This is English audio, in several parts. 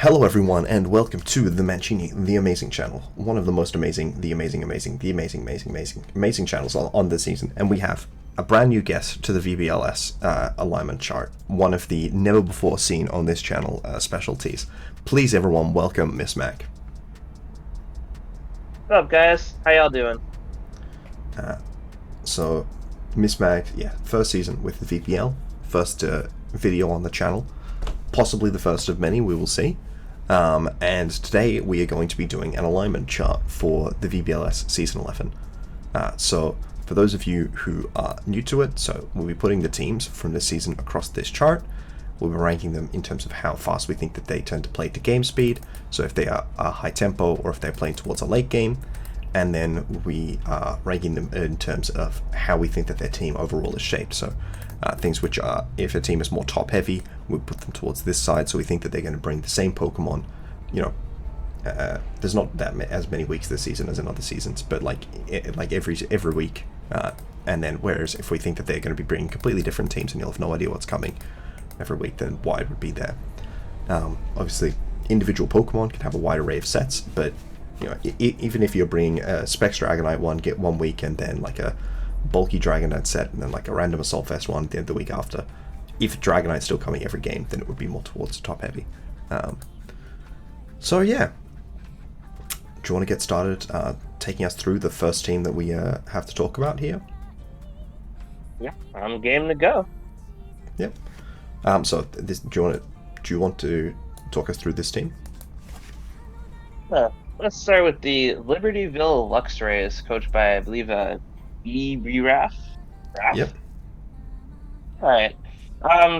Hello everyone and welcome to the Mancini, the amazing channel. One of the most amazing channels on this season. And we have a brand new guest to the VBL-S alignment chart. One of the never before seen on this channel specialties. Please everyone welcome Mismag. What's up guys? How y'all doing? So Mismag, first season with the VBL. First video on the channel. Possibly the first of many, we will see. And today we are going to be doing an alignment chart for the VBL-S Season 11. So for those of you who are new to it, so we'll be putting the teams from this season across this chart. We'll be ranking them in terms of how fast we think that they tend to play to game speed, so if they are high tempo or if they're playing towards a late game. And then we are ranking them in terms of how we think that their team overall is shaped. So things which are, if a team is more top heavy, we'll put them towards this side, so we think that they're going to bring the same Pokemon. You know, there's not as many weeks this season as in other seasons, but like every week. And then whereas if we think that they're going to be bringing completely different teams and you'll have no idea what's coming every week, then wide would be there. Obviously, individual Pokemon can have a wide array of sets, but you know, even if you're bringing a Specs Dragonite one, get 1 week, and then like a bulky Dragonite set, and then like a random Assault Vest one the week after. If Dragonite's still coming every game, then it would be more towards top heavy. So yeah, do you want to get started taking us through the first team that we have to talk about here? Yeah, I'm game to go. Yep. So this, do you want to talk us through this team? Let's start with the Libertyville Luxrays, coached by, I believe, Raph? Yep. Alright.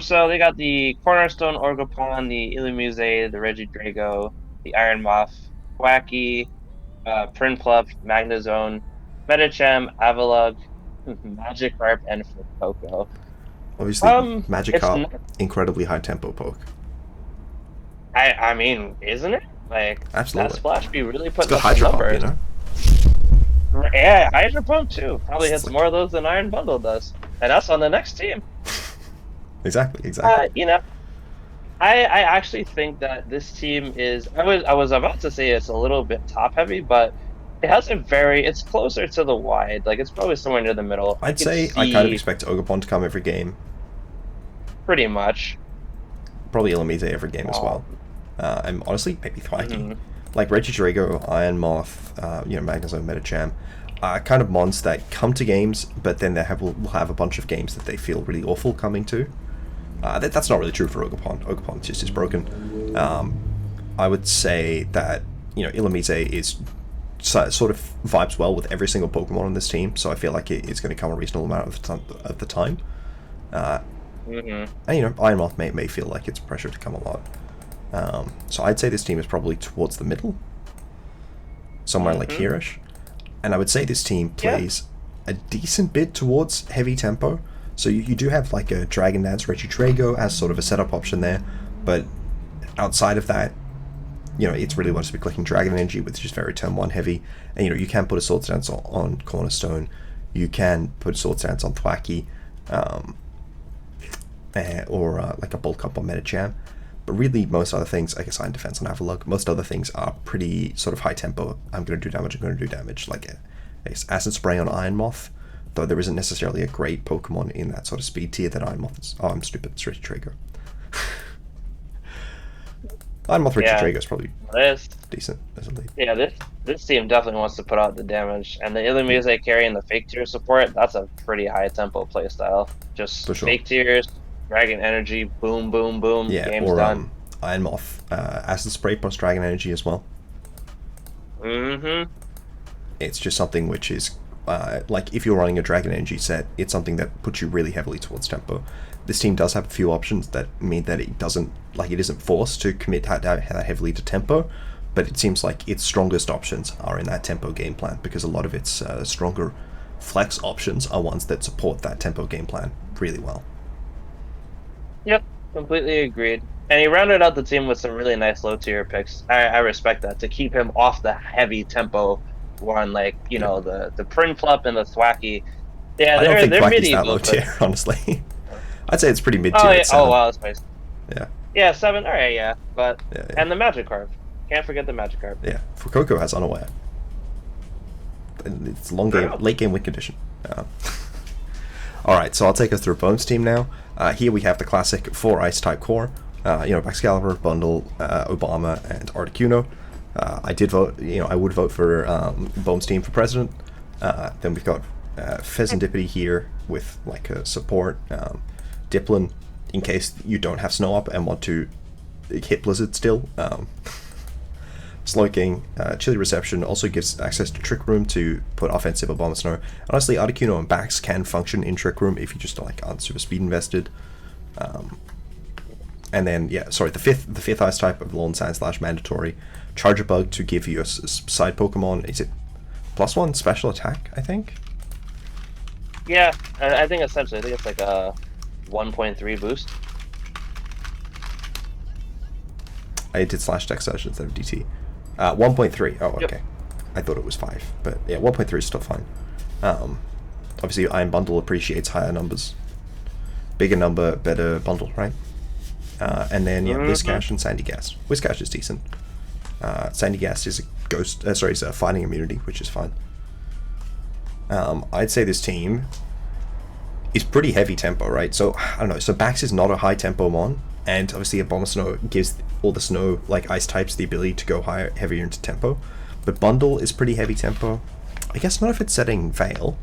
So they got the Cornerstone Orgopon, the Illumise, the Regidrago, the Iron Moth, Wacky, Prinplup, Magnezone, Medicham, Avalugg, Magikarp, and Fuecoco. Obviously, Magikarp, incredibly high tempo poke. I mean, isn't it? Like, absolutely. That Splash Be really putting up some numbers. You know? Yeah, Hydro Pump too. Probably hits more of those than Iron Bundle does. And that's on the next team. Exactly. You know, I actually think that this team is... I was about to say it's a little bit top heavy, but it has it's closer to the wide. Like, it's probably somewhere near the middle. I'd say I kind of expect Ogopon to come every game. Pretty much. Probably Illumise every game as well. And honestly, maybe Thwacky. Like Regidrago, Iron Moth, Magnezone, Medicham, kind of mons that come to games, but then will have a bunch of games that they feel really awful coming to. That's not really true for Ogopon. Ogopon just is broken. I would say that Illumise is sort of vibes well with every single Pokemon on this team, so I feel like it's going to come a reasonable amount of the time. And Iron Moth may feel like it's pressure to come a lot. So I'd say this team is probably towards the middle, somewhere like here-ish. And I would say this team plays a decent bit towards heavy tempo. So you do have like a Dragon Dance Regidrago as sort of a setup option there, but outside of that, it's really wants to be clicking Dragon Energy, which is very turn 1 heavy. And you can put a Swords Dance on Cornerstone, you can put a Swords Dance on Thwacky, or like a Bulk Up on Medicham. But really, most other things, I guess Iron Defense on Avalugg, most other things are pretty sort of high tempo. I'm going to do damage, like I guess Acid Spray on Iron Moth, though there isn't necessarily a great Pokemon in that sort of speed tier that Iron Moth is. Oh, I'm stupid, it's Regidrago. Iron Moth Regidrago is probably decent as a lead. Yeah, this team definitely wants to put out the damage, and the Illumise carrying the fake tier support, that's a pretty high tempo playstyle. Just fake tiers, Dragon Energy, boom, boom, boom, game's done. Iron Moth, Acid Spray plus Dragon Energy as well. It's just something which is, like if you're running a Dragon Energy set, it's something that puts you really heavily towards tempo. This team does have a few options that mean that it isn't forced to commit that heavily to tempo, but it seems like its strongest options are in that tempo game plan, because a lot of its stronger flex options are ones that support that tempo game plan really well. Yep, completely agreed. And he rounded out the team with some really nice low tier picks. I respect that, to keep him off the heavy tempo one, like the Prinplup and the Thwacky. Yeah, they're Thwacky's medieval. That low tier, honestly. I'd say it's pretty mid tier. Oh, wow, that's nice. Yeah. Yeah, 7. All right, yeah, but Yeah, yeah, and the Magikarp. Can't forget the Magikarp. yeah. Fuecoco has Unaware. It's long game, True. late game win condition. All right, so I'll take us through Bones team now. Here we have the classic 4 Ice type core. Baxcalibur, Bundle, Obama, and Articuno. I did vote. I would vote for Bones team for president. Then we've got Pheasantipity here with like a support. Diplin, in case you don't have Snow Up and want to hit Blizzard still. Slowking, Chilly Reception also gives access to Trick Room to put offensive Obama Snow. Honestly, Articuno and Bax can function in Trick Room if you just like aren't super speed invested. And then the fifth ice type of Lawn Sand / mandatory. Charger Bug to give you a side Pokemon. Is it +1 special attack, I think? Yeah, I think essentially, I think it's like a 1.3 boost. I did /dex surge instead of DT. 1.3. Oh, okay. Yep. I thought it was 5, but yeah, 1.3 is still fine. Obviously, Iron Bundle appreciates higher numbers. Bigger number, better bundle, right? And then Whiscash and Sandygas. Whiscash is decent. Sandygas is a ghost. Is a fighting immunity, which is fine. I'd say this team is pretty heavy tempo, right? So I don't know. So Bax is not a high tempo mon, and obviously Abomasnow gives all the snow like ice types the ability to go heavier into tempo. But Bundle is pretty heavy tempo. I guess not if it's setting Veil.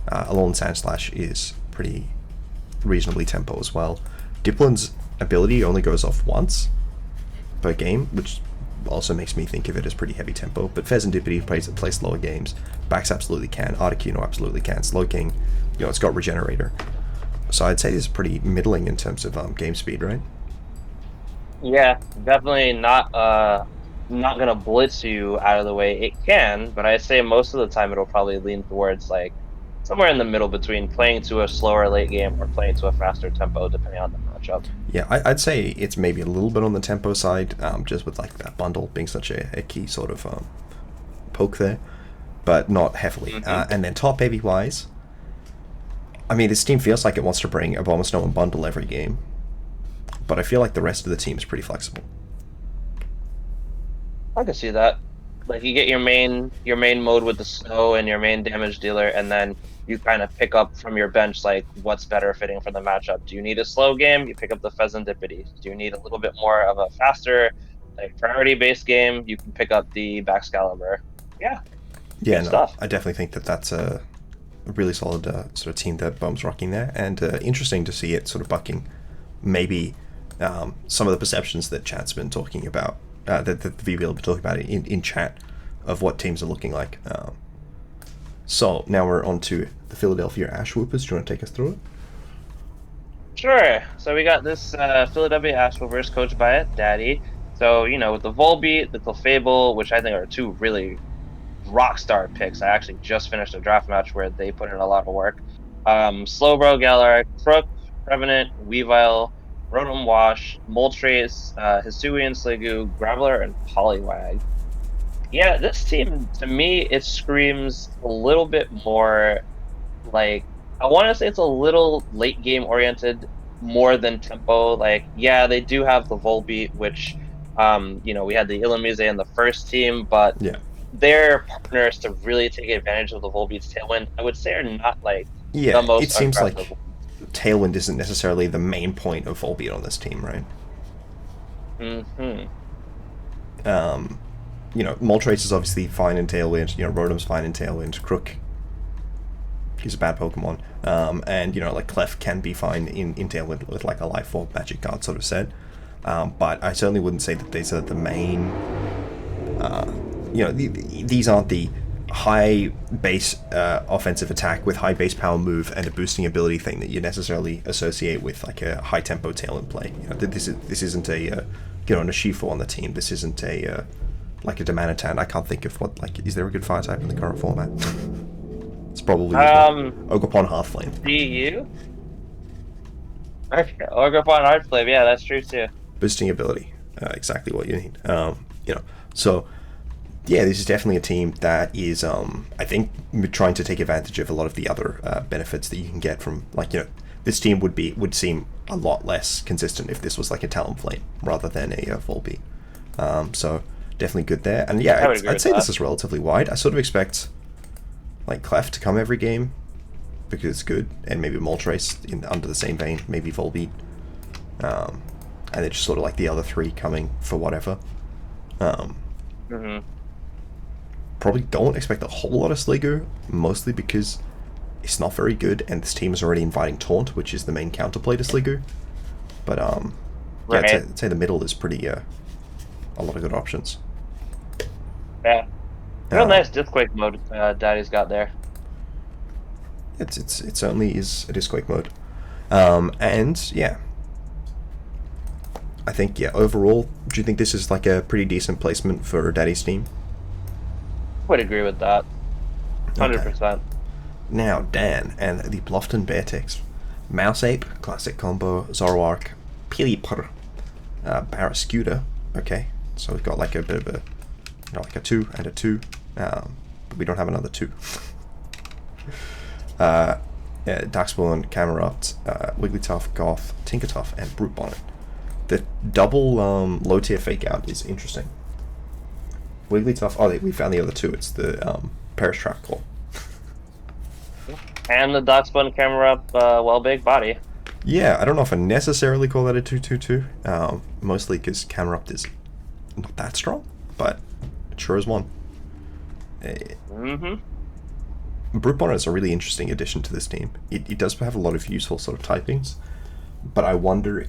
Alolan Sandslash is pretty reasonably tempo as well. Diplin's ability only goes off once per game, which also makes me think of it as pretty heavy tempo. But Pheasantipity plays slower games. Bax absolutely can. Articuno absolutely can. Slowking, it's got Regenerator. So I'd say it's pretty middling in terms of game speed, right? Yeah, definitely not gonna blitz you out of the way. It can, but I say most of the time it'll probably lean towards like somewhere in the middle between playing to a slower late game or playing to a faster tempo, depending on the matchup. Yeah, I'd say it's maybe a little bit on the tempo side, just with like that bundle being such a key sort of poke there, but not heavily. And then top heavy wise, I mean, this team feels like it wants to bring Abomasnow and bundle every game, but I feel like the rest of the team is pretty flexible. I can see that. Like you get your main mode with the snow and your main damage dealer, and then you kind of pick up from your bench like what's better fitting for the matchup. Do you need a slow game? You pick up the Pheasantipity. Do you need a little bit more of a faster, like priority based game? You can pick up the Baxcalibur. Yeah, Yeah, good no, stuff. I definitely think that's a really solid sort of team that Bome's rocking there, and interesting to see it sort of bucking maybe some of the perceptions that chat's been talking about, that the VBL have been talking about in chat of what teams are looking like. So now we're on to the Philadelphia Ash Whoopers. Do you want to take us through it? Sure. So we got this Philadelphia Asheville coached by it, Daddy. So with the Volbeat, the Clefable, which I think are two really rock star picks. I actually just finished a draft match where they put in a lot of work. Slowbro, Galar, Crook, Revenant, Weavile, Rotom Wash, Moltres, Hisuian, Sliggoo, Graveler, and Poliwag. Yeah, this team, to me, it screams a little bit more like, I want to say it's a little late game oriented more than tempo. Like, yeah, they do have the Volbeat, which, we had the Illumise in the first team, but Yeah. their partners to really take advantage of the Volbeat's Tailwind, I would say, are not like Yeah, the most it seems like aggressive. Tailwind isn't necessarily the main point of Volbeat on this team, right? Mm-hmm. Moltres is obviously fine in Tailwind. Rotom's fine in Tailwind. Crook, he's a bad Pokemon. And like Clef can be fine in Tailwind with like a Life Orb Magic Guard sort of set. But I certainly wouldn't say that these are the main. These aren't the high base offensive attack with high base power move and a boosting ability thing that you necessarily associate with like a high tempo Tailwind play. This isn't a a Shifu on the team. This isn't a like a Demanitan. I can't think of is there a good fire type in the current format? It's probably Ogerpon Hearthflame. DU? Okay, Orgriffon Heartflame, yeah, that's true too. Boosting ability, exactly what you need. So yeah, this is definitely a team that is, I think, trying to take advantage of a lot of the other benefits that you can get from this team would seem a lot less consistent if this was like a Talonflame rather than a Volbeat. So definitely good there. And yeah, I'd say this is relatively wide. I sort of expect like Clef to come every game because it's good, and maybe Moltres under the same vein, maybe Volbeat. And then just sort of like the other three coming for whatever. Probably don't expect a whole lot of Sliggoo, mostly because it's not very good, and this team is already inviting Taunt, which is the main counterplay to Sliggoo. But right. yeah, I'd say the middle is pretty a lot of good options. Yeah, real nice Disquake mode Daddy's got there. It certainly is a Disquake mode, and yeah, I think overall, do you think this is like a pretty decent placement for Daddy's team? Would agree with that. 100%. Okay. Now Dan and the Bluffton Beartix, Mouse Ape, classic combo, Zoroark, Pelipper, Barrascuda. Okay, so we've got like a bit of a, like a 2 and a 2, but we don't have another 2. Darkspawn, Camerupt, Wigglytuff, Goth, Tinkertuff, and Brute Bonnet. The double low tier fake out is interesting. Wigglytuff. Oh, we found the other 2. It's the Perish Trap Claw. And the Darkspawn Camerupt, big body. Yeah, I don't know if I necessarily call that a 2/2/2. Mostly because Camerupt is not that strong, but it sure is one. Brute Bonnet is a really interesting addition to this team. It does have a lot of useful sort of typings, but I wonder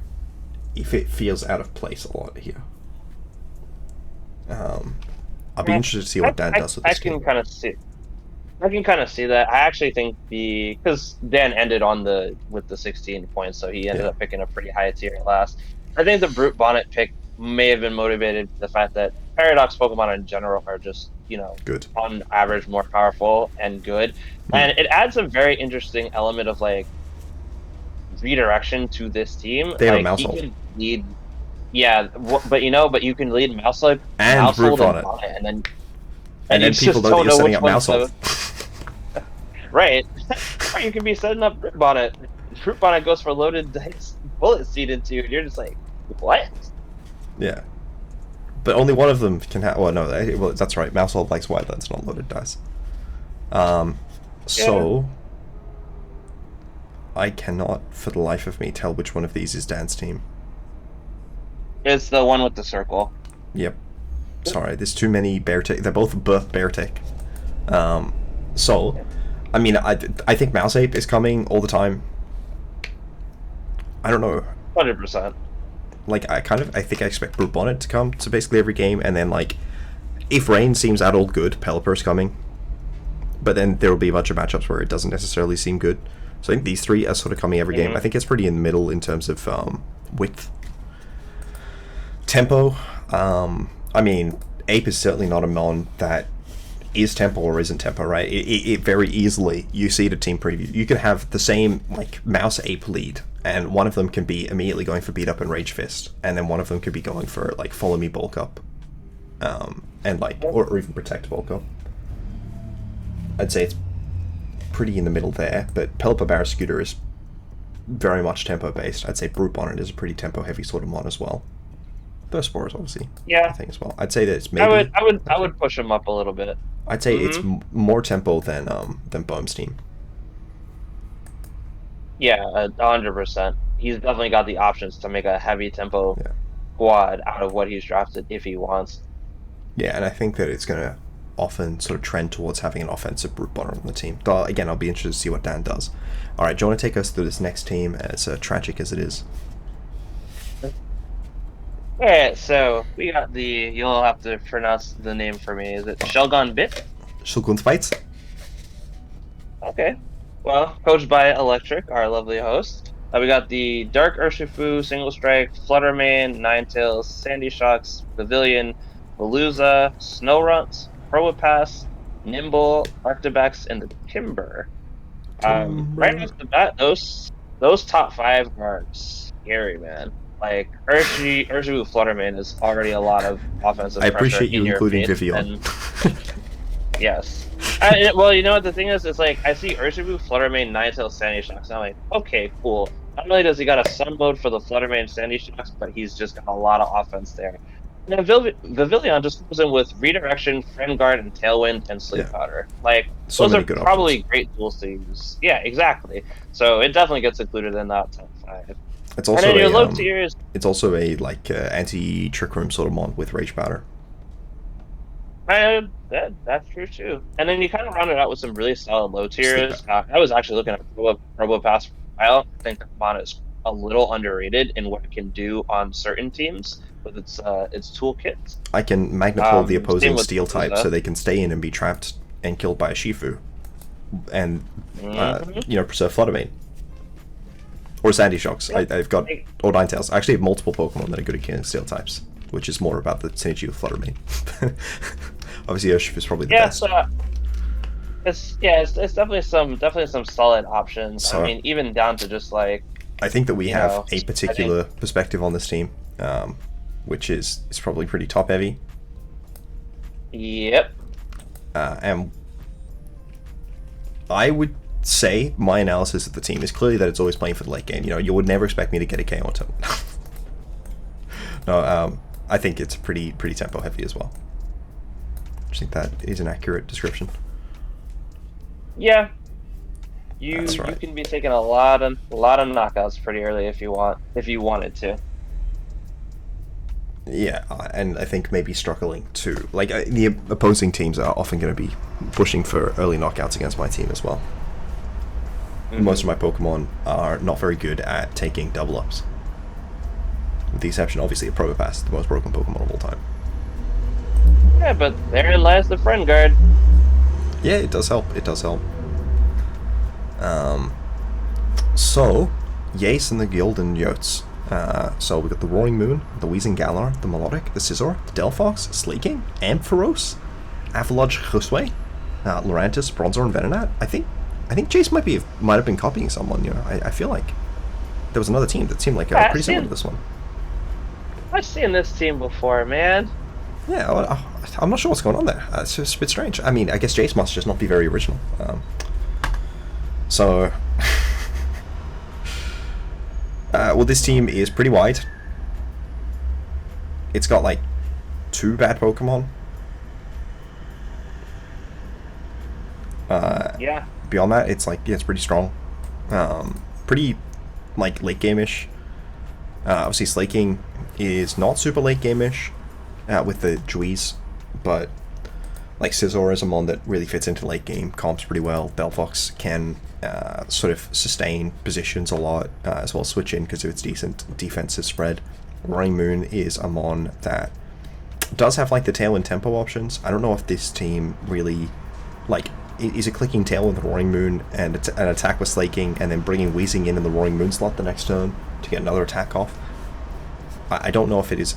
if it feels out of place a lot here. I'll be interested to see what Dan does with this game. I can kind of see that. I actually think because Dan ended with the 16 points, so he ended up picking a pretty high tier at last. I think the Brute Bonnet pick may have been motivated by the fact that Paradox Pokemon in general are just, good, on average, more powerful and good. And it adds a very interesting element of like redirection to this team. They have like, a mouse hold. But you can lead Mousehold and Brute Bonnet, and then people know that you're setting up Mousehold. Right. Or you can be setting up Brute Bonnet. Brute Bonnet goes for loaded dice, bullet seed into you, and you're just like, what? Yeah. But only one of them can have. Well, no, that's right. Mousehold likes Wildlands, not loaded dice. So I cannot, for the life of me, tell which one of these is Dan's team. It's the one with the circle. Yep. Sorry, there's too many Beartic. They're both Beartic. So, I mean, I think Mouse Ape is coming all the time. I don't know. 100%. Like, I think I expect Brute Bonnet to come to basically every game, and then, like, if Rain seems at all good, Pelipper's coming. But then there will be a bunch of matchups where it doesn't necessarily seem good. So I think these 3 are sort of coming every game. I think it's pretty in the middle in terms of width. Tempo. I mean, Ape is certainly not a mon that is tempo or isn't tempo, right? It very easily, you see it at team preview, you can have the same like Mouse Ape lead, and one of them can be immediately going for Beat Up and Rage Fist, and then one of them could be going for like Follow Me Bulk Up, and like or even Protect Bulk Up. I'd say it's pretty in the middle there, but Pelipper Barrascuda is very much tempo based. I'd say Brute Bonnet is a pretty tempo heavy sort of mon as well. Burstspores, obviously. Yeah, I think as well. I'd say that it's maybe. I would push him up a little bit. I'd say it's more tempo than Bohm's team. Yeah, 100%. He's definitely got the options to make a heavy tempo squad out of what he's drafted if he wants. Yeah, and I think that it's gonna often sort of trend towards having an offensive Brute Bonnet on the team. But again, I'll be interested to see what Dan does. All right, do you want to take us through this next team, as tragic as it is? Alright, so we got you'll have to pronounce the name for me. Is it Shelgon Bit? Shulgun's Fights? Okay. Well, coached by Electric, our lovely host. We got the Dark Urshifu, Single Strike, Fluttermane, Ninetales, Sandy Shocks, Pavilion, Veluza, Snowrunt, Probopass, Nimble, Arctibex, and the Timber. Right off the bat, those top 5 are scary, man. Like, Urshifu Fluttermane is already a lot of offensive pressure. I appreciate you including Vivian. Yes. Well, you know what the thing is? It's like I see Urshifu, Fluttermane, Ninetales, Sandy Shocks, and I'm like, okay, cool. Not only does he got a Sun mode for the Fluttermane Sandy Shocks, but he's just got a lot of offense there. And then Vivillon just comes in with Redirection, Friend Guard, and Tailwind, and Sleep Yeah, Powder. Like, so those many are good options. probably great tools to use. Yeah, exactly. So it definitely gets included in that top five. It's And then also your a low tiers, like anti trick room sort of mon with Rage Powder. that's true too. And then you kind of round it out with some really solid low Sleep tiers. Powder. I was actually looking at Probo Pass for a while. I think that Mana is a little underrated in what it can do on certain teams with its toolkits. I can magnet hold the Same opposing with steel type Urza. so they can stay in and be trapped and killed by a Shifu, and Hmm. preserve Fluttermane or Sandy Shocks. Yep. I've got Like, or Ninetales. I actually have multiple Pokemon that are good at killing steel types, which is more about the synergy with Fluttermane. Obviously, Urshifu is probably the yeah, best. so it's definitely some solid options. I So mean, even down to just like, I think that we have a I think, particular perspective on this team, which is probably pretty top heavy, yep. and I would say my analysis of the team is clearly that it's always playing for the late game. You would never expect me to get a KO on turn. No, I think it's pretty tempo heavy as well. I think that is an accurate description. Yeah, That's you right. can be taking a lot of knockouts pretty early if you wanted to. Yeah, and I think maybe struggling to the opposing teams are often going to be pushing for early knockouts against my team as well. Most of my Pokemon are not very good at taking double ups, with the exception, obviously, of Probopass, the most broken Pokemon of all time. Yeah, but therein lies the friend guard. Yeah, it does help. It does help. So, Yace and the Gildan Yotes. So we got the Roaring Moon, the Wheezing Galar, the Melodic, the Scizor, the Delphox, Slaking, Ampharos, Avalodge Josue, Lurantis, Bronzor, and Venonat. I think Jace might have been copying someone. I feel like there was another team that seemed like Yeah, pretty similar to this one. I've seen this team before, man. Yeah, I'm not sure what's going on there. It's just a bit strange. I mean, I guess Jace must just not be very original. So, well, this team is pretty wide. It's got like 2 bad Pokemon. Yeah. Beyond that, it's like, yeah, it's pretty strong. Pretty like late game-ish. Obviously, Slaking is not super late game-ish with the Juiz, but like Scizor is a mon that really fits into late game comps pretty well. Delphox can sort of sustain positions a lot, as well as switch in because of its decent defensive spread. Roaring Moon is a mon that does have like the tail and tempo options. I don't know if this team really like is a clicking tail with the Roaring Moon and an attack with Slaking and then bringing Wheezing in the Roaring Moon slot the next turn to get another attack off. I don't know if it is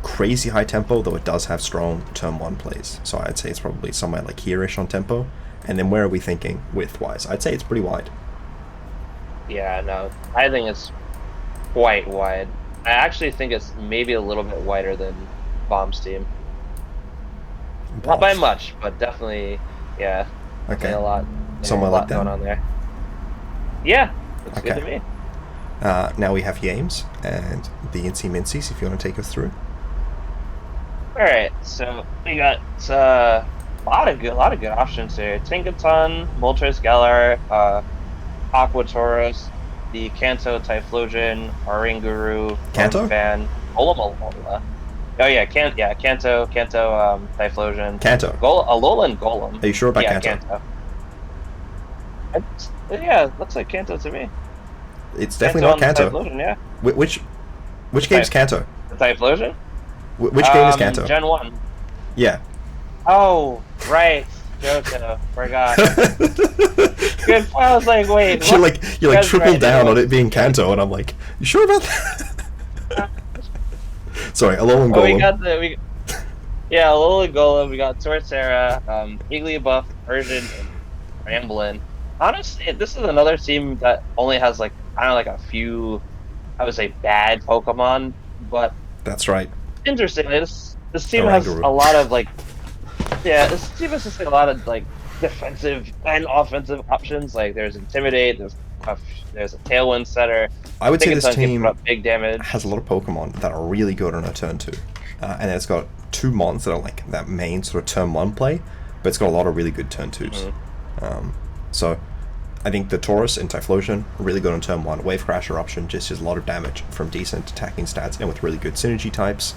crazy high tempo, though it does have strong turn 1 plays. So I'd say it's probably somewhere like here-ish on tempo. And then where are we thinking width-wise? I'd say it's pretty wide. Yeah, no. I think it's quite wide. I actually think it's maybe a little bit wider than Bomb's team. Not by much, but definitely, yeah. Okay. A lot. Somewhere a lot like that. going on there. Yeah, that's Okay. good to me. Now we have Yames and the Incy Mincies, if you want to take us through. All right, so we got a lot of good options here. Tinkaton, Moltres Galar, Aqua Taurus, the Kanto Typhlosion, Oranguru, Kanto? Fan, Golem. Oh yeah, Kanto, Typhlosion, Kanto. Alolan Golem. Are you sure about Yeah, Kanto? Yeah, looks like Kanto to me. It's definitely not Kanto. Typhlosion, yeah. Which game's Kanto? The Typhlosion? Which game is Kanto? Gen 1. Yeah. Oh, right. Johto. Forgot. Good. I was like, wait. you what? like triple right, down on it being Kanto, and I'm like, you sure about that? Sorry, Alolan Oh, Golem. we got Alolan Golem. We got Torterra, Igglybuff, Persian, and Ramblin. Honestly, this is another team that only has like kind of like a few, I would say, bad Pokemon, but That's right. interestingly, this team has Oranguru. a lot of like Yeah, this team has just like a lot of like defensive and offensive options. Like there's Intimidate, a, there's a Tailwind setter. I would say this Tickaton can put team up big damage. has a lot of Pokemon that are really good on a turn 2. And it's got 2 mons that are like that main sort of turn 1 play, but it's got a lot of really good turn 2s. Mhm. So I think the Taurus and Typhlosion are really good on turn 1. Wave Crash Eruption just does a lot of damage from decent attacking stats and with really good synergy types.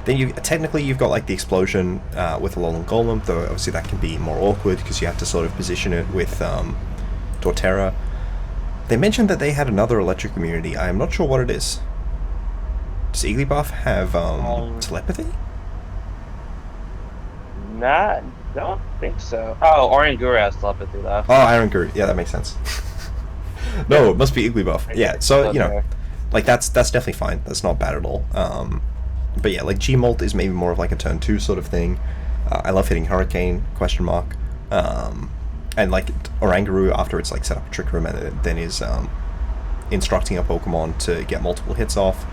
Then you've got like the Explosion with Alolan Golem, though obviously that can be more awkward because you have to sort of position it with Torterra. They mentioned that they had another electric immunity. I am not sure what it is. Does Igglybuff have telepathy? Not, don't think so. Oh, Orangura has telepathy though. Oh, Iron Guru. Yeah, that makes sense. No, it must be Igglybuff. Yeah, so, like that's definitely fine. That's not bad at all. But yeah, like Gmolt is maybe more of like a turn 2 sort of thing. I love hitting Hurricane, question mark. And like Oranguru, after it's like set up a Trick Room and it then is instructing a Pokemon to get multiple hits off.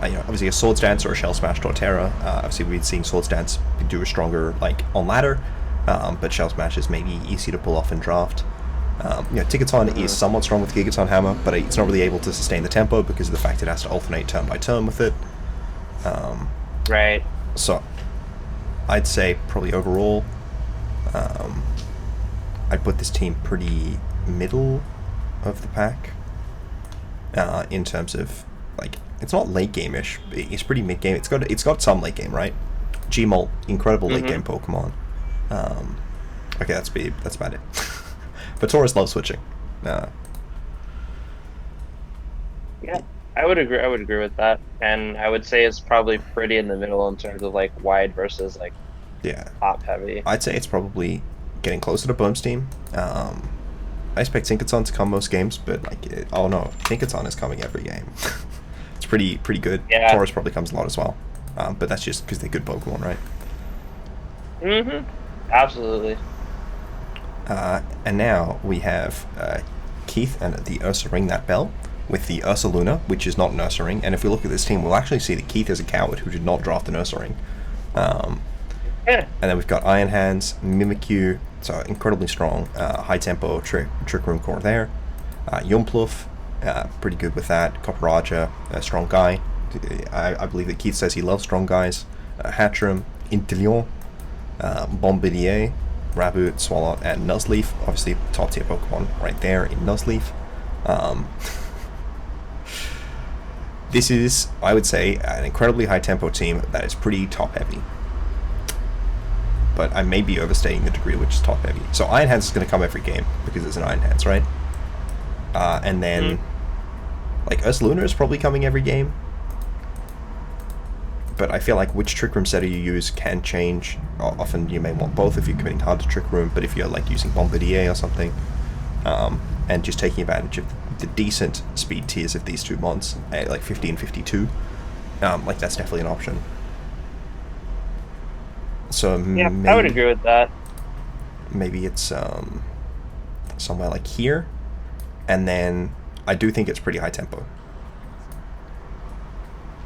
Obviously a Swords Dance or a Shell Smash Torterra. Obviously we've seen Swords Dance do a stronger like on ladder, but Shell Smash is maybe easy to pull off in draft. Tickaton is somewhat strong with Gigaton Hammer, but it's not really able to sustain the tempo because of the fact it has to alternate turn by turn with it. Right. So I'd say probably overall, I'd put this team pretty middle of the pack in terms of like it's not late game-ish. It's pretty mid game. It's got some late game, right? Gmolt, incredible late game Pokemon. Okay, that's about it. But Taurus loves switching. Yeah, I would agree. I would agree with that, and I would say it's probably pretty in the middle in terms of like wide versus like Yeah, top heavy. I'd say it's probably getting closer to Boom's team. I expect Tinkaton to come most games, but like, oh no, Tinkaton is coming every game. It's pretty good. Yeah. Taurus probably comes a lot as well, but that's just because they're good Pokemon, right? Absolutely. And now we have Keith and the Ursa Ring That Bell with the Ursa Luna, which is not an Ursa Ring. And if we look at this team, we'll actually see that Keith is a coward who did not draft an Ursa Ring. Yeah. And then we've got Iron Hands, Mimikyu, so incredibly strong, high tempo Trick Room core there. Yumpluff, pretty good with that. Copperajah, a strong guy. I believe that Keith says he loves strong guys. Hatchram, Inteleon, Bombardier, Raboot, Swalot, and Nuzleaf. Obviously, top tier Pokemon right there in Nuzleaf. This is, I would say, an incredibly high tempo team that is pretty top heavy. But I may be overstating the degree which is top heavy. So Iron Hands is going to come every game because it's an Iron Hands, right? And then, like, Ursaluna is probably coming every game. But I feel like which Trick Room setter you use can change. Often you may want both if you're committing hard to Trick Room, but if you're like using Bombardier or something, and just taking advantage of the decent speed tiers of these two mons, like 50 and 52, like that's definitely an option. So Yeah, I would agree with that. Maybe it's somewhere like here, and then I do think it's pretty high tempo.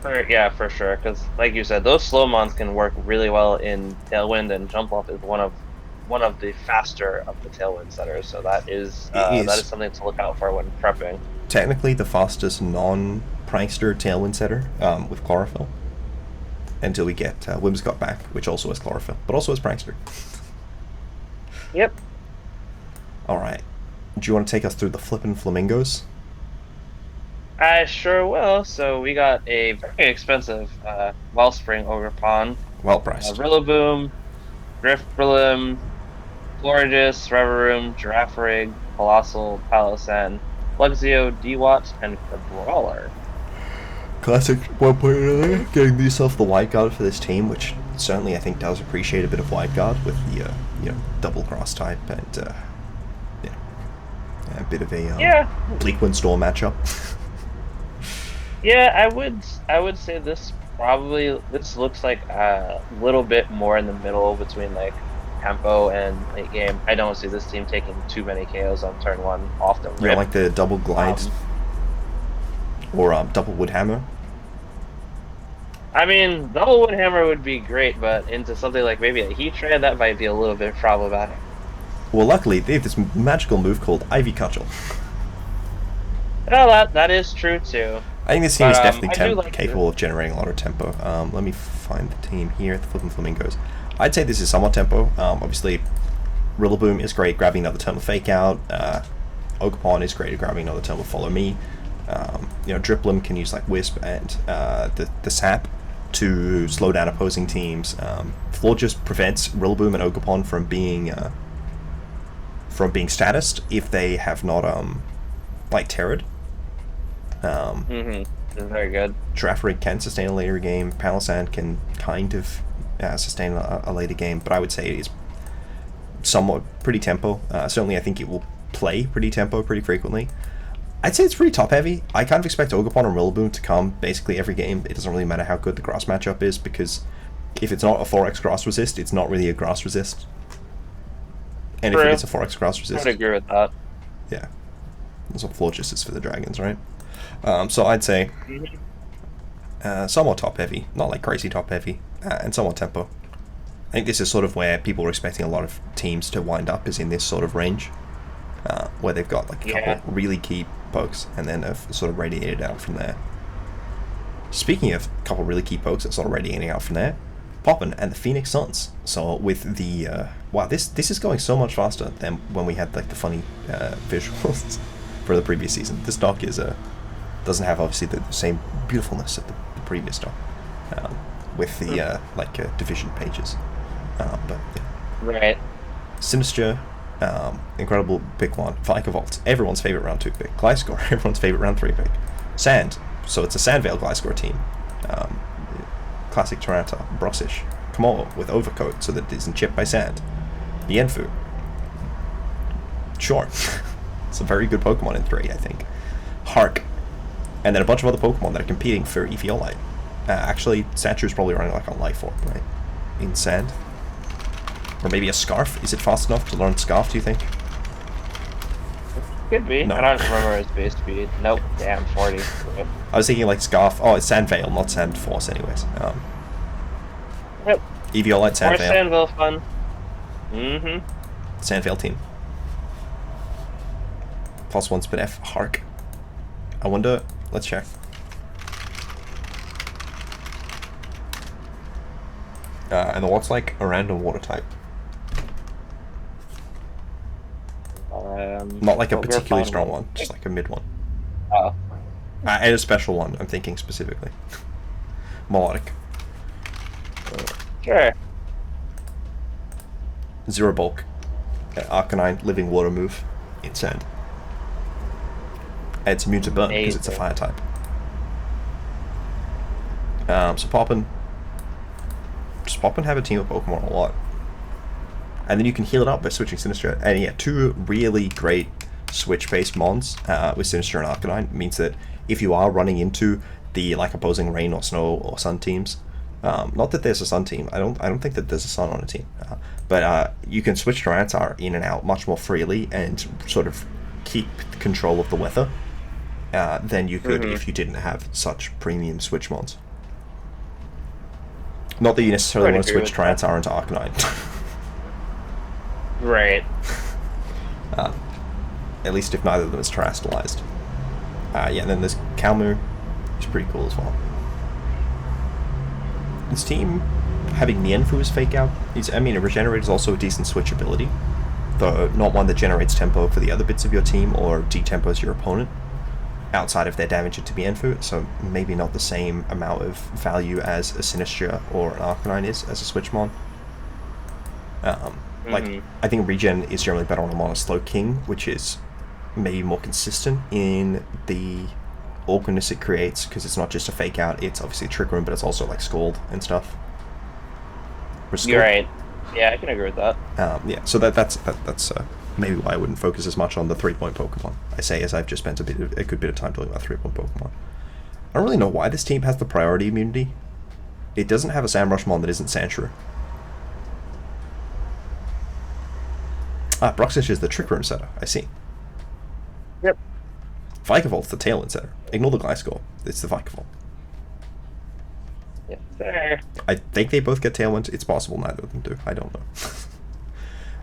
Yeah, for sure. Because, like you said, those slow mons can work really well in Tailwind, and Jump Off is one of the faster of the Tailwind setters. So that is something to look out for when prepping. Technically, the fastest non-prankster Tailwind setter with Chlorophyll. Until we get Whimsicott back, which also has Chlorophyll, but also has Prankster. Yep. Alright. Do you want to take us through the flippin' Flamingos? I sure will. So we got a very expensive Wellspring Overpawn. Well priced. Rillaboom, Drifblim, Florges, Reverum, Girafarig, Colossal, Palossand, Luxio, Dewott, and Brawler. Classic 1.0, getting yourself the Wide Guard for this team, which certainly I think does appreciate a bit of Wide Guard with the double cross type and a bit of a Bleak Windstorm matchup. Yeah, I would say this looks like a little bit more in the middle between like tempo and late game. I don't see this team taking too many KOs on turn one off the rip. Yeah, like the double glide or double wood hammer. I mean, double wood hammer would be great, but into something like maybe a heat ray, that might be a little bit problematic. Well, luckily, they have this magical move called Ivy Cudgel. Well, that is true too. I think this team But is definitely I do like the capable of generating a lot of tempo. Let me find the team here, the Flippin' Flamingos. I'd say this is somewhat tempo. Obviously, Rillaboom is great grabbing another turn with Fake Out. Ogerpon is great at grabbing another turn with Follow Me. Driplim can use like Wisp and the Sap to slow down opposing teams. Floor just prevents Rillaboom and Ogerpon from being statused if they have not Terrored. Very good. Girafarig can sustain a later game. Palisand can kind of sustain a later game, but I would say it is somewhat pretty tempo. Certainly, I think it will play pretty tempo pretty frequently. I'd say it's pretty top heavy. I kind of expect Ogerpon and Rillaboom to come basically every game. It doesn't really matter how good the grass matchup is, because if it's not a 4x grass resist, it's not really a grass resist. And True. if it is a 4x grass resist, I would agree with that. yeah. That's what Florges is for the dragons, right? So I'd say somewhat top heavy, not like crazy top heavy, and somewhat tempo. I think this is sort of where people are expecting a lot of teams to wind up, is in this sort of range, where they've got like a couple really key pokes and then have sort of radiated out from there. Speaking of a couple really key pokes that sort of radiating out from there, Poppin and the Phoenix Suns. So with the wow, this is going so much faster than when we had like the funny visuals for the previous season. This doc is doesn't have obviously the same beautifulness of the previous doc, with the division pages, but yeah. Right. Sinister, incredible pick one. Vikavolt, everyone's favorite round 2 pick. Gliscor, everyone's favorite round 3 pick. Sand, so it's a Sandvale Gliscor team. Classic Tyranta, Broxish, Komolo with Overcoat so that it isn't chipped by sand. Yenfu. Sure. It's a very good Pokemon in 3, I think. Hark. And then a bunch of other Pokemon that are competing for Eviolite. Actually, Sandshrew is probably running like on Life Orb, right? In Sand. Or maybe a Scarf. Is it fast enough to learn Scarf, do you think? Could be. No. I don't remember its base speed. Nope. Damn, 40. I was thinking like Scarf. Oh, it's Sandvale, not Sand Force, anyways. Yep. Eviolite, More Sandvale. Sandville fun. Sandvale team. +1 spin F. Hark. I wonder. Let's check. And what's like a random water type? Not like a particularly strong one, just like a mid one. Oh. And a special one, I'm thinking specifically. Melodic. Sure. Zero bulk. Arcanine, living water move. In sand. And it's immune to burn because it's a fire type. So Poppin. Just Poppin have a team of Pokemon a lot. And then you can heal it up by switching Sinister. And yeah, 2 really great switch-based mons with Sinister and Arcanine means that if you are running into the like opposing Rain or Snow or Sun teams, not that there's a Sun team, I don't think that there's a Sun on a team, but you can switch Tyranitar in and out much more freely and sort of keep control of the weather than you could if you didn't have such premium switch mons. Not that you necessarily want to switch Tyranitar into Arcanine. Right. At least if neither of them is terrestrialized. Yeah, and then there's Kalmu. He's pretty cool as well. This team having Mienfoo as Fake Out, a Regenerate is also a decent switch ability, though not one that generates tempo for the other bits of your team or detempos your opponent outside of their damage into Mienfoo, so maybe not the same amount of value as a Sinistra or an Arcanine is as a Switchmon. I think Regen is generally better on a Mono Slow King, which is maybe more consistent in the awkwardness it creates, because it's not just a Fake Out, it's obviously Trick Room, but it's also like Scald and stuff. You're right. Yeah, I can agree with that. Yeah, so that's maybe why I wouldn't focus as much on the 3-point Pokemon. I say as I've just spent a good bit of time talking about 3-point Pokemon. I don't really know why this team has the priority immunity. It doesn't have a Sandrushmon that isn't Sandshrew. Broxish is the Trick Room setter, I see. Yep. Vikavoult's the Tailwind setter. Ignore the Gliscor, it's the Vikavoult. Yes, sir. I think they both get Tailwind. It's possible neither of them do. I don't know.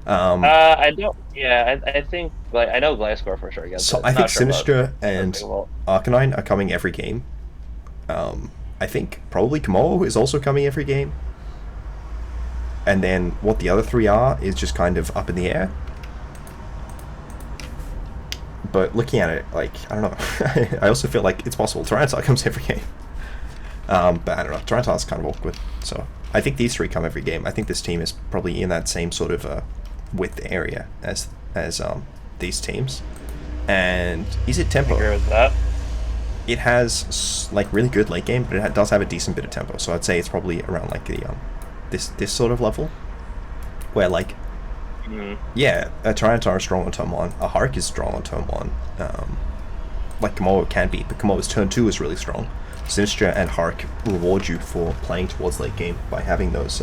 I don't. Yeah, I think like I know Gliscor for sure gets So it. I think Not sure about Sinistra and Sigvolt. Arcanine are coming every game. I think probably Komodo is also coming every game. And then what the other three are is just kind of up in the air. But looking at it, like, I don't know. I also feel like it's possible Tyranitar comes every game. But I don't know. Tyranitar's kind of awkward. So I think these three come every game. I think this team is probably in that same sort of width area as these teams. And is it I tempo? agree with that. It has like really good late game, but it does have a decent bit of tempo. So I'd say it's probably around like the this sort of level, where like yeah, a Tyranitar is strong on turn 1, a Hark is strong on turn 1, like Komodo can be, but Komodo's turn 2 is really strong. Sinistra and Hark reward you for playing towards late game by having those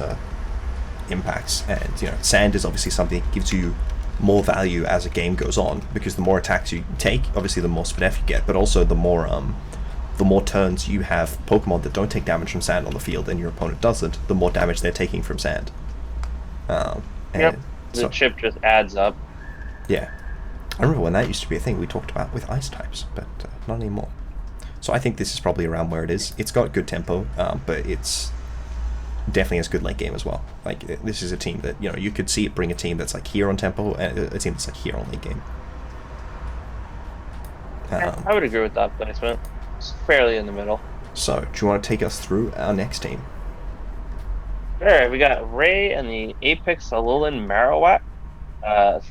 impacts, and you know, Sand is obviously something that gives you more value as a game goes on, because the more attacks you take, obviously the more Spinef you get, but also the more turns you have Pokemon that don't take damage from Sand on the field and your opponent doesn't, the more damage they're taking from Sand. Yep. The chip just adds up. Yeah. I remember when that used to be a thing we talked about with ice types, but not anymore. So I think this is probably around where it is. It's got good tempo, but it's definitely has good late game as well. Like, this is a team that, you know, you could see it bring a team that's like here on tempo and a team that's like here on late game. I would agree with that placement. It's fairly in the middle. So, do you want to take us through our next team? Sure, we got Ray and the Apex Alolan Marowak,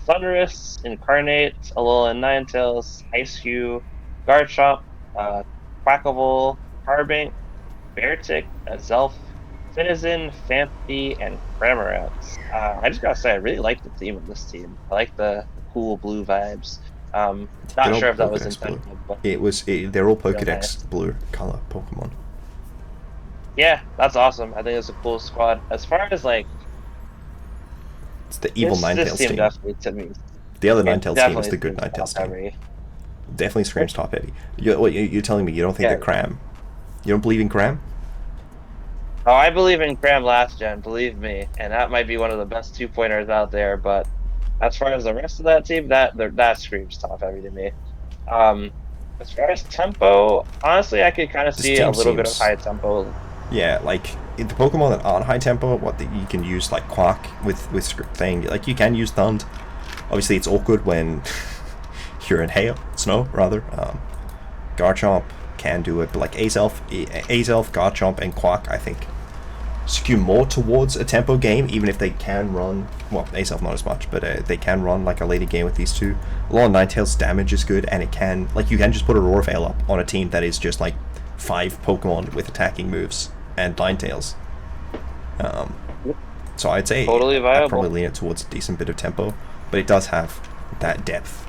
Thunderous, Incarnate, Alolan Ninetales, Ice Hue, Garchomp, Quackable, Carbink, Beartic, Azelf, Finizen, Phanpy, and Cramorant. I just gotta say, I really like the theme of this team. I like the cool blue vibes. Not sure if that was Pokedex intentional, but they're all real Pokedex nice. blue color Pokemon. Yeah, that's awesome. I think it's a cool squad. As far as like It's the evil this Ninetales team, team. definitely to me, The other it Ninetales team is definitely the good seems top Ninetales team. heavy. Definitely screams top heavy. You're telling me you don't think Yeah. that Cram? You don't believe in Cram? Oh, I believe in Cram last gen, believe me, and that might be one of the best 2-pointers out there. But as far as the rest of that team, that screams top heavy to me. Um, as far as tempo, honestly, I could kind of This see a team little bit of seems, high tempo. yeah, like the Pokemon that aren't high tempo, you can use like Quack with script thing. Like you can use Thund. Obviously, it's awkward when you're in snow rather. Garchomp can do it, but like Azelf, Garchomp, and Quack, I think skew more towards a tempo game, even if they can run, well, Azelf not as much, but they can run like a later game with these two. A lot of Ninetales damage is good, and it can, like, you can just put a Roar Veil up on a team that is just like 5 Pokemon with attacking moves and Ninetales. So I'd say Totally viable. I'd probably lean it towards a decent bit of tempo, but it does have that depth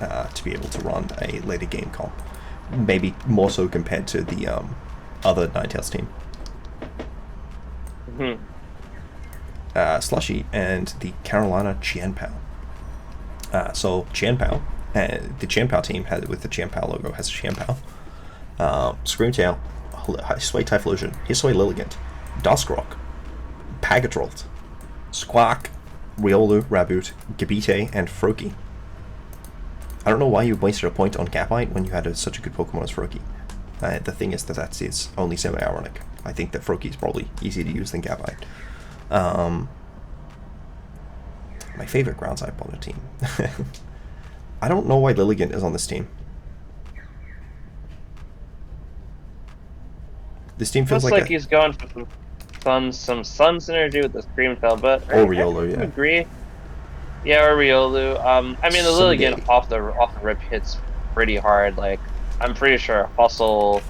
to be able to run a later game comp. Maybe more so compared to the other Ninetales team. Slushy and the Carolina Chien-Pao. So Chien-Pao, the Chien-Pao team with the Chien-Pao logo has a Chien-Pao. Screamtail, Hisui Typhlosion, Hisui Lilligant, Duscroc, Pagatrolt, Squawk, Riolu, Raboot, Gabite, and Froakie. I don't know why you wasted a point on Gabite when you had such a good Pokemon as Froakie. The thing is that it's only semi-ironic. I think that Froakie is probably easier to use than Gabite. My favorite ground type on the team. I don't know why Lilligant is on this team. This team feels Looks like like he's going for some sun synergy with the Screamtail, but or Riolu, yeah. Agree. Yeah, or Riolu. I mean, the Someday. Lilligant off the rip hits pretty hard. Like, I'm pretty sure Hustle,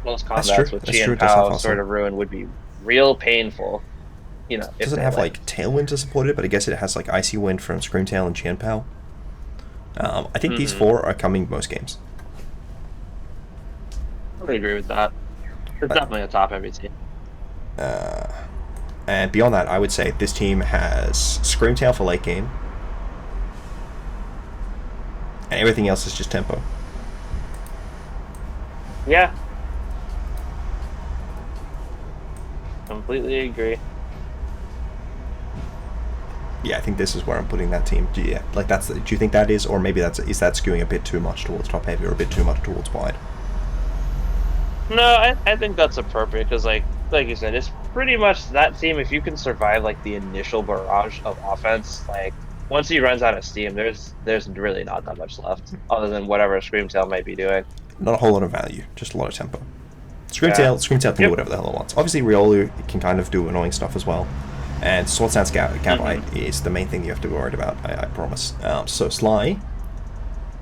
close combats with That's Chi true, and it does have Pao, Hustle. Sort of Ruin would be real painful. You know, It doesn't have like Tailwind to support it, but I guess it has like Icy Wind from Screamtail and Chien-Pao. I think these 4 are coming most games. I would agree with that. It's definitely a top heavy team. And beyond that, I would say this team has Screamtail for late game, and everything else is just tempo. Yeah. completely agree. Yeah, I think this is where I'm putting that team. Yeah, like do you think that is, or maybe is that skewing a bit too much towards top heavy or a bit too much towards wide? No, I think that's appropriate because like you said, it's pretty much that team. If you can survive like the initial barrage of offense, like once he runs out of steam, there's really not that much left other than whatever Screamtail might be doing. Not a whole lot of value, just a lot of tempo. Yeah. Screamtail can do Yep. whatever the hell it wants. Obviously, Riolu can kind of do annoying stuff as well. And Sword Stance Hmm. Gabite is the main thing you have to be worried about, I promise. So Sly,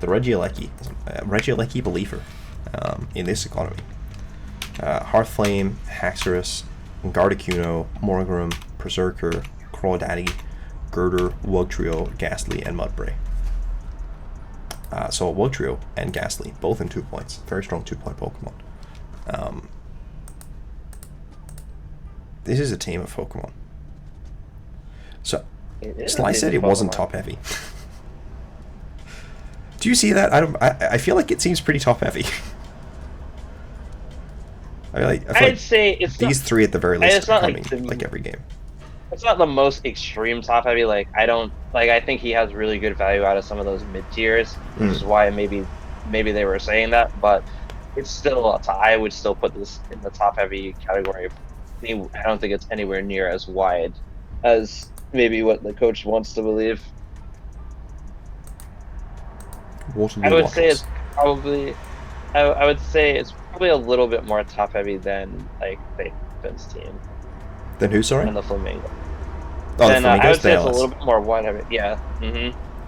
the Regieleki believer in this economy. Hearthflame, Haxorus, Gardecuno, Morgrim, Berserker, Crawdaddy, Girder, Wugtrio, Ghastly, and Mudbray. So Wugtrio and Ghastly, both in 2 points. Very strong 2-point Pokemon. This is a team of Pokemon. So, It is a Sly team said of it wasn't Pokemon. top heavy. Do you see that? I feel like it seems pretty top heavy. I feel I'd like say it's not. these three at the very least It's are not coming like the. like every game. It's not the most extreme top heavy. Like I don't like. I think he has really good value out of some of those mid tiers, which Mm. is why maybe they were saying that. But it's still I would still put this in the top heavy category. I don't think it's anywhere near as wide as maybe what the coach wants to believe. I Waterloo would say Locals. it's probably. I would say it's probably a little bit more top heavy than like the Finn's team Then who, sorry? and the Flamingo. Oh, the Then I Flamingos, would the say it's a LS. little bit more wide heavy. Yeah.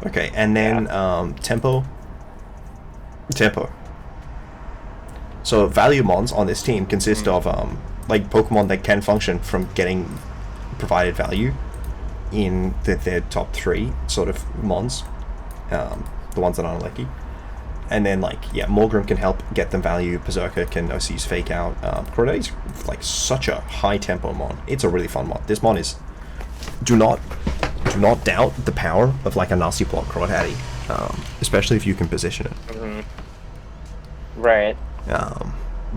Okay, and Yeah. then Tempo. Tempo. So value mons on this team consist Mm. of like Pokemon that can function from getting provided value in their top three sort of mons, the ones that aren't lucky. And then Morgrim can help get them value. Berserker can also use Fake Out. Crawdaddy's like such a high tempo mon. It's a really fun mon. This mon is do not doubt the power of like a nasty block Crawdaddy, especially if you can position it. Hmm. Right.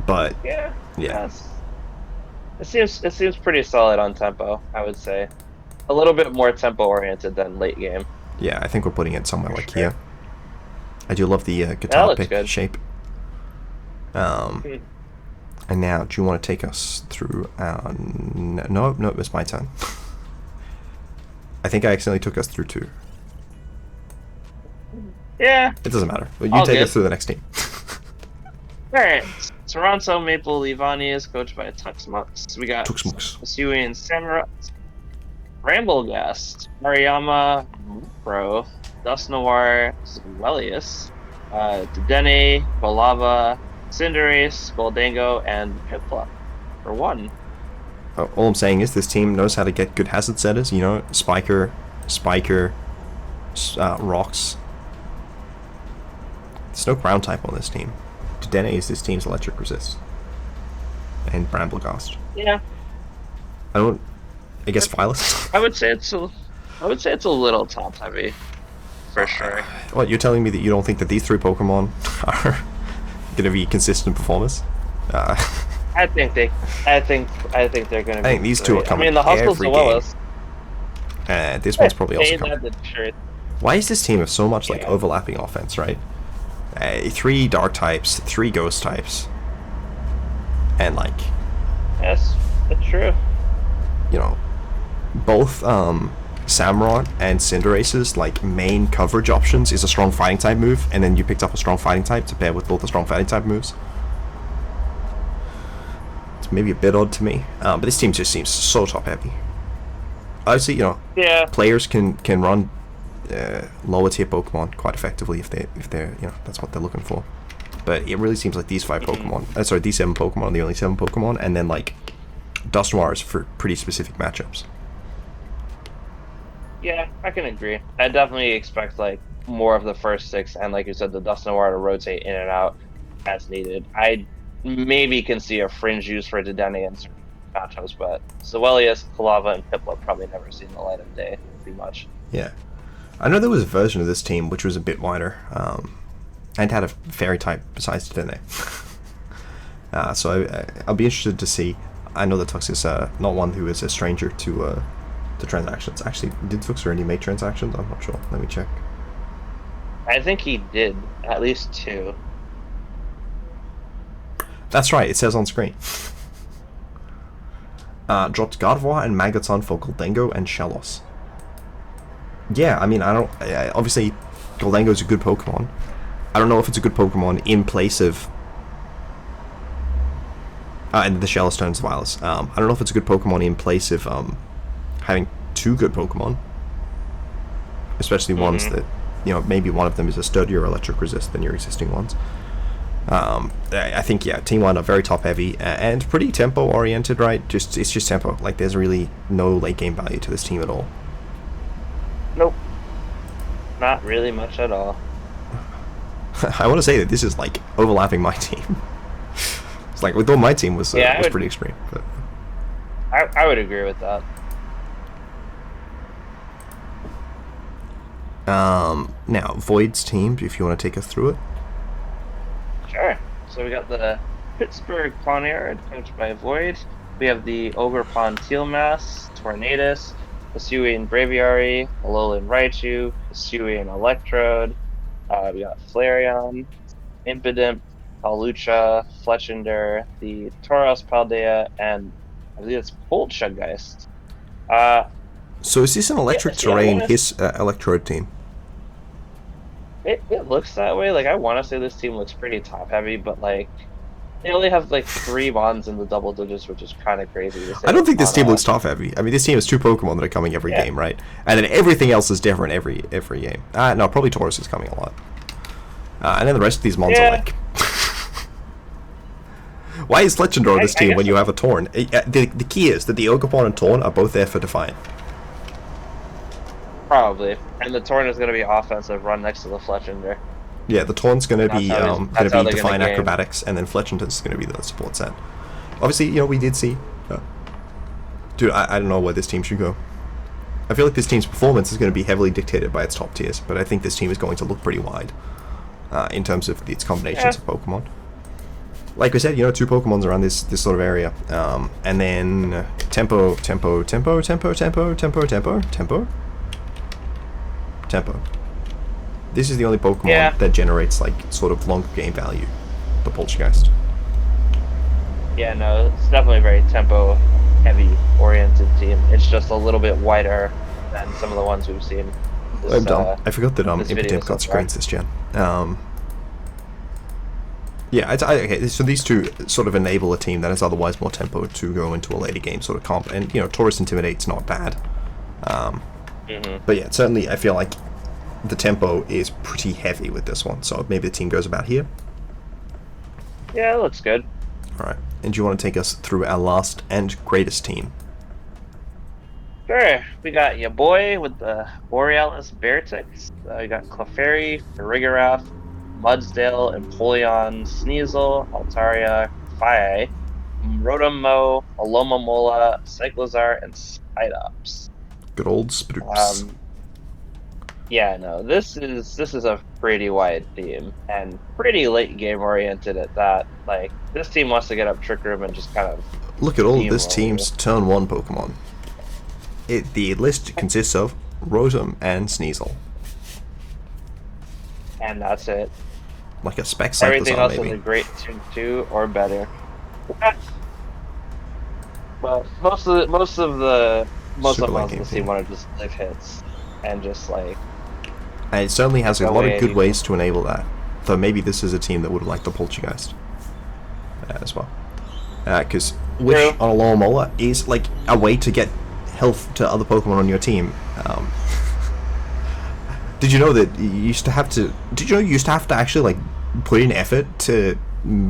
But Yeah. yeah, Yes. It seems pretty solid on tempo, I would say. A little bit more tempo oriented than late game, yeah, I think we're putting it somewhere for like sure. here. I do love the Yeah, that guitar looks pick good. shape. Um, Hmm. and now, do you want to take us through our... No, it was my turn. I think I accidentally took us through two. Yeah, It doesn't matter. But you all take good. us through the next team. Alright. Toronto Maple Leafani is coached by Tuxmux. We got Tuxmux. Hisuian Samurai, Ramblegast, Mariyama, Pro, Dust Noir, Zwellius, Dedenne, Bolava, Cinderace, Goldango, and Piplup for one. All I'm saying is this team knows how to get good hazard setters. You know, Spiker, Rocks. There's no ground type on this team. Dedenne is this team's electric resist. And Brambleghast. Yeah, I guess Violet? I would say it's a little top heavy for sure. What, you're telling me that you don't think that these three Pokemon are going to be consistent performers? I think they're gonna be I think these two are great. I coming mean, the Hustle's every the game. Willis. This one's probably also Hey, coming. that's the truth. Why is this team of so much Yeah. overlapping offense, right? Three Dark types, three Ghost types, and Yes, that's true. both Samurott and Cinderace's main coverage options is a strong fighting type move, and then you picked up a strong fighting type to pair with both the strong fighting type moves. It's maybe a bit odd to me, but this team just seems so top heavy. Obviously, Yeah. players can run lower tier Pokemon quite effectively if they're that's what they're looking for. But it really seems like these these 7 Pokemon are the only 7 Pokemon, and then Dust Noir is for pretty specific matchups. Yeah, I can agree. I definitely expect more of the first 6, and like you said, the Dust Noir to rotate in and out as needed. I maybe can see a fringe use for Dedenne in certain matchups, but Zoelius, Kalava, and Piplup probably never seen the light of day pretty much. Yeah, I know there was a version of this team which was a bit wider, and had a fairy type besides Dedenne. So I'll be interested to see. I know that Tux is not one who is a stranger to transactions. Actually, did Tux already make transactions? I'm not sure. Let me check. I think he did at least 2. That's right. It says on screen. Dropped Gardevoir and Magaton for Goldengo and Shellos. Yeah, I mean, obviously, Goldengo's a good Pokemon. I don't know if it's a good Pokemon in place of... and the Shellos turns wireless. I don't know if it's a good Pokemon in place of having 2 good Pokemon. Especially ones that, maybe one of them is a sturdier electric resist than your existing ones. I think, yeah, Team 1 are very top heavy and pretty tempo oriented, right? It's just tempo. Like, there's really no late game value to this team at all. Nope. Not really much at all. I want to say that this is like overlapping my team. It's like, we thought my team was pretty extreme. But I would agree with that. Now, Void's team, if you want to take us through it. Sure. So we got the Pittsburgh Pawniard, coached by Void. We have the Ogerpon Tealmass, Tornadus, Hisuian Braviary, Alolan Raichu, Hisuian Electrode. We got Flareon, Impidimp, Palucha, Fletchinder, the Tauros Paldea, and I believe it's Poltergeist. So is this an electric terrain, his Electrode team? It looks that way. Like, I want to say this team looks pretty top heavy, but like they only have like 3 bonds in the double digits, which is kind of crazy to say. I don't think this team looks top heavy. I mean, this team has 2 Pokemon that are coming every game, right? And then everything else is different every game. No, probably Tauros is coming a lot. And then the rest of these mons are like... Why is Fletchinder on this team when you have a Torn? The key is that the Ogerpon and Torn are both there for Defiant. Probably. And the Torn is going to be offensive, run next to the Fletchinder. Yeah, the Torn's going to be Defiant game. Acrobatics, and then Fletchinder's going to be the support set. Obviously, we did see... dude, I don't know where this team should go. I feel like this team's performance is going to be heavily dictated by its top tiers, but I think this team is going to look pretty wide in terms of its combinations of Pokemon. Like we said, 2 Pokemons around this sort of area. And then Tempo. This is the only Pokemon that generates like sort of long game value. The Poltergeist. Yeah, no, it's definitely a very tempo heavy oriented team. It's just a little bit wider than some of the ones we've seen. I'm dumb. I forgot that Impidimp got screens this gen. Yeah, okay, so these 2 sort of enable a team that is otherwise more tempo to go into a later game sort of comp. And, Taurus Intimidate's not bad. But yeah, certainly I feel like the tempo is pretty heavy with this one. So maybe the team goes about here. Yeah, it looks good. Alright, and do you want to take us through our last and greatest team? Sure. We got your boy with the Borealis Beartix. We got Clefairy, Farigiraf, Mudsdale, Empoleon, Sneasel, Altaria, Fai, Rotom-Mow, Alomomola, Cyclozar, and Spidops. Good old Spoops. Yeah, no, this is a pretty wide team and pretty late game oriented at that. Like, this team wants to get up Trick Room and just kind of look at all of this team's turn 1 Pokemon. The list consists of Rotom and Sneasel. And that's it. Like a spec Cyclozar, everything else maybe. is a great turn 2 or better. But most of the monsters in this team want to just live hits and just like. And it certainly has a lot of good ways to enable that. Though maybe this is a team that would like the Poltergeist as well. Because Wish on a Alomomola is like a way to get health to other Pokemon on your team. Did you know that you used to have to? Did you know you used to have to actually like put in effort to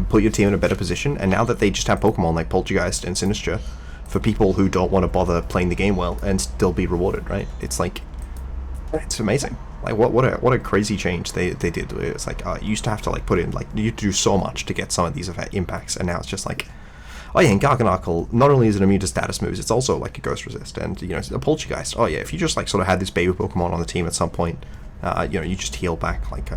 put your team in a better position? And now that they just have Pokemon like Poltergeist and Sinistcha for people who don't want to bother playing the game well and still be rewarded, right? It's like, it's amazing. Like what a crazy change they did. It's like you used to have to like put in like you do so much to get some of these impacts, and now it's just like, oh yeah, and Garganacl, not only is it immune to status moves, it's also like a ghost resist, and a Poltergeist. Oh yeah, if you just like sort of had this baby Pokemon on the team at some point, you just heal back like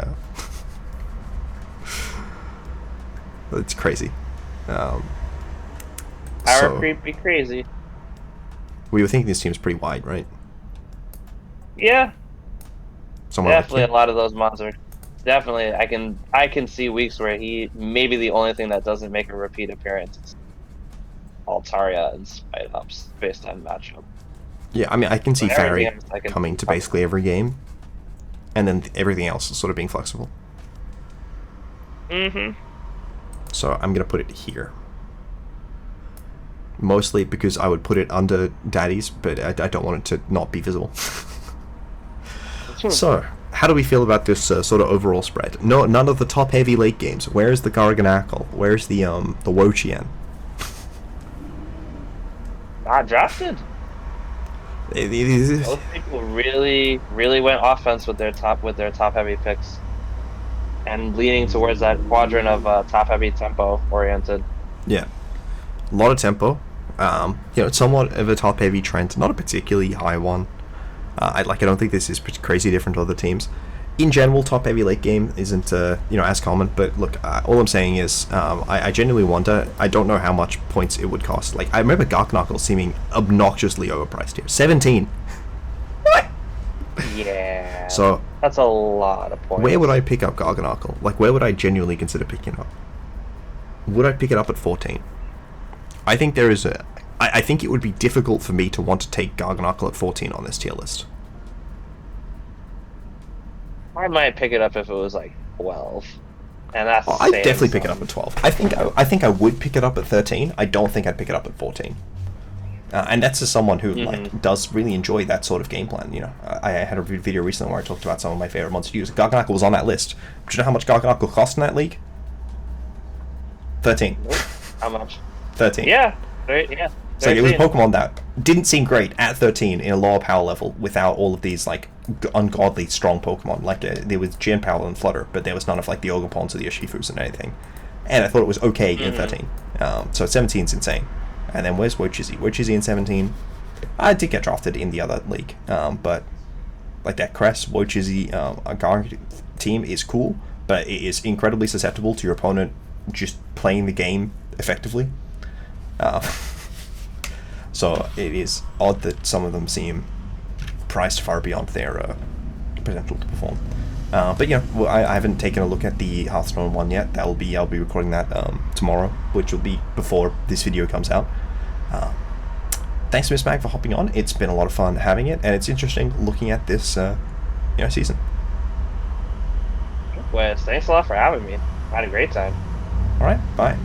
it's crazy. Power So creep be crazy. we were thinking this team's pretty wide, right? Yeah, Somewhere like definitely here. a lot of those mods are definitely I can see weeks where he maybe the only thing that doesn't make a repeat appearance is Altaria and Spite Ups based on matchup. Yeah, I mean, I can see But everything Fairy else I can coming see to coming. basically every game, and then everything else is sort of being flexible. Mm-hmm. So I'm gonna put it here. Mostly because I would put it under Daddy's, but I don't want it to not be visible. So, how do we feel about this sort of overall spread? No, none of the top heavy late games. Where's the Garganackle? Where's the Wochien? Not drafted. Both people really, really went offense with their top heavy picks and leaning towards that quadrant of top heavy tempo oriented. Yeah, a lot of tempo. It's somewhat of a top heavy trend, not a particularly high one. I don't think this is crazy different to other teams. In general, top heavy late game isn't as common. But look, all I'm saying is I genuinely wonder. I don't know how much points it would cost. Like I remember Garknuckle seeming obnoxiously overpriced here. 17. What? Yeah, So that's a lot of points. where would I pick up Garganackle? Like where would I genuinely consider picking it up? Would I pick it up at 14? I think there is a. I think it would be difficult for me to want to take Garganackle at 14 on this tier list. I might pick it up if it was like 12, and that's I'd saying definitely pick it up something. at 12. I think I would pick it up at 13. I don't think I'd pick it up at 14. And that's as someone who Mm-hmm. does really enjoy that sort of game plan. I had a video recently where I talked about some of my favorite mods to use. Garganackle was on that list. Do you know how much Garganackle cost in that league? 13. Nope. How much? 13. Yeah, right. Yeah, So it was a 13. Pokemon that didn't seem great at 13 in a lower power level without all of these ungodly strong Pokemon. There was Gen Power and Flutter, but there was none of the Ogapons or the Ushifus and anything. And I thought it was okay in 13. So 17 is insane. And then where's Wochizzy? Wochizzy in 17. I did get drafted in the other league, but that Cress, Wochizzy, Garg team is cool, but it is incredibly susceptible to your opponent just playing the game effectively. So it is odd that some of them seem priced far beyond their potential to perform. But I haven't taken a look at the Hearthstone one yet. I'll be recording that tomorrow, which will be before this video comes out. Thanks to Mismag for hopping on. It's been a lot of fun having it, and it's interesting looking at this season. Wes, thanks a lot for having me. I had a great time. All right, bye.